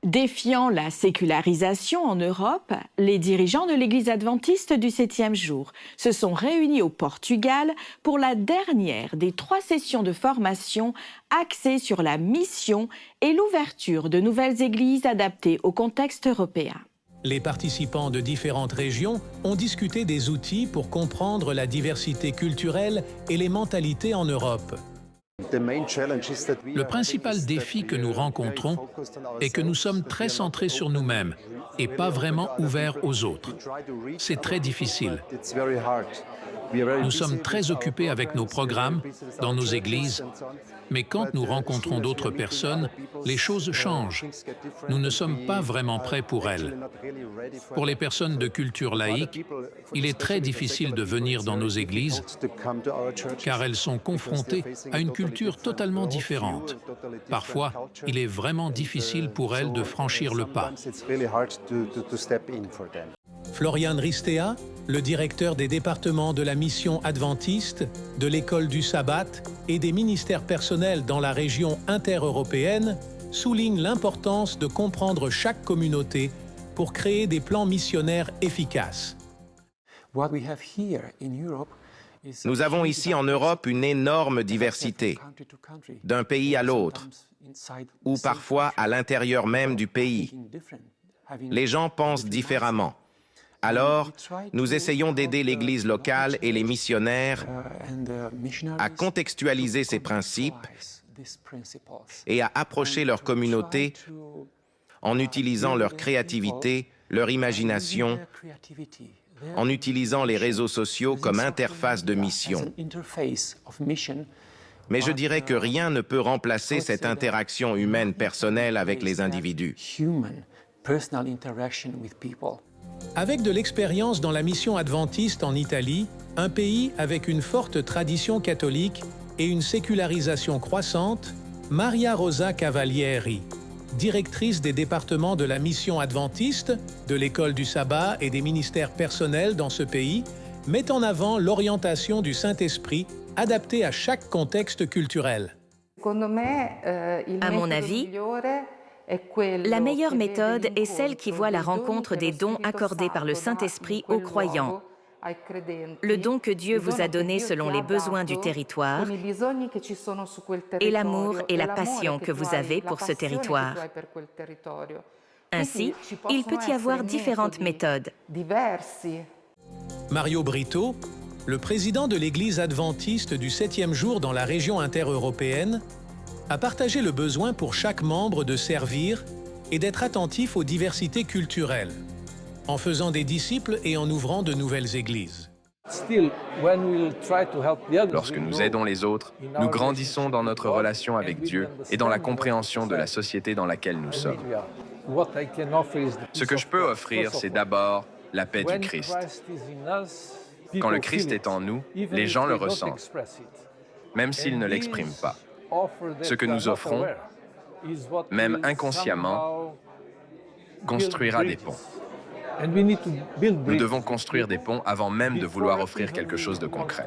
Défiant la sécularisation en Europe, les dirigeants de l'Église adventiste du 7e jour se sont réunis au Portugal pour la dernière des 3 sessions de formation axées sur la mission et l'ouverture de nouvelles églises adaptées au contexte européen. Les participants de différentes régions ont discuté des outils pour comprendre la diversité culturelle et les mentalités en Europe. Le principal défi que nous rencontrons est que nous sommes très centrés sur nous-mêmes et pas vraiment ouverts aux autres. C'est très difficile. Nous sommes très occupés avec nos programmes, dans nos églises, mais quand nous rencontrons d'autres personnes, les choses changent. Nous ne sommes pas vraiment prêts pour elles. Pour les personnes de culture laïque, il est très difficile de venir dans nos églises car elles sont confrontées à une culture totalement différente. Parfois, il est vraiment difficile pour elles de franchir le pas. Florian Ristea, le directeur des départements de la mission adventiste, de l'école du sabbat et des ministères personnels dans la région intereuropéenne, souligne l'importance de comprendre chaque communauté pour créer des plans missionnaires efficaces. Nous avons ici en Europe une énorme diversité, d'un pays à l'autre, ou parfois à l'intérieur même du pays. Les gens pensent différemment. Alors, nous essayons d'aider l'Église locale et les missionnaires à contextualiser ces principes et à approcher leur communauté en utilisant leur créativité, leur imagination, en utilisant les réseaux sociaux comme interface de mission. Mais je dirais que rien ne peut remplacer cette interaction humaine personnelle avec les individus. Avec de l'expérience dans la mission adventiste en Italie, un pays avec une forte tradition catholique et une sécularisation croissante, Maria Rosa Cavalieri, directrice des départements de la mission adventiste, de l'école du sabbat et des ministères personnels dans ce pays, met en avant l'orientation du Saint-Esprit adaptée à chaque contexte culturel. À mon avis, la meilleure méthode est celle qui voit la rencontre des dons accordés par le Saint-Esprit aux croyants. Le don que Dieu vous a donné selon les besoins du territoire et l'amour et la passion que vous avez pour ce territoire. Ainsi, il peut y avoir différentes méthodes. Mario Brito, le président de l'Église adventiste du 7e jour dans la région intereuropéenne, a partagé le besoin pour chaque membre de servir et d'être attentif aux diversités culturelles, en faisant des disciples et en ouvrant de nouvelles églises. Lorsque nous aidons les autres, nous grandissons dans notre relation avec Dieu et dans la compréhension de la société dans laquelle nous sommes. Ce que je peux offrir, c'est d'abord la paix du Christ. Quand le Christ est en nous, les gens le ressentent, même s'ils ne l'expriment pas. Ce que nous offrons, même inconsciemment, construira des ponts. Nous devons construire des ponts avant même de vouloir offrir quelque chose de concret.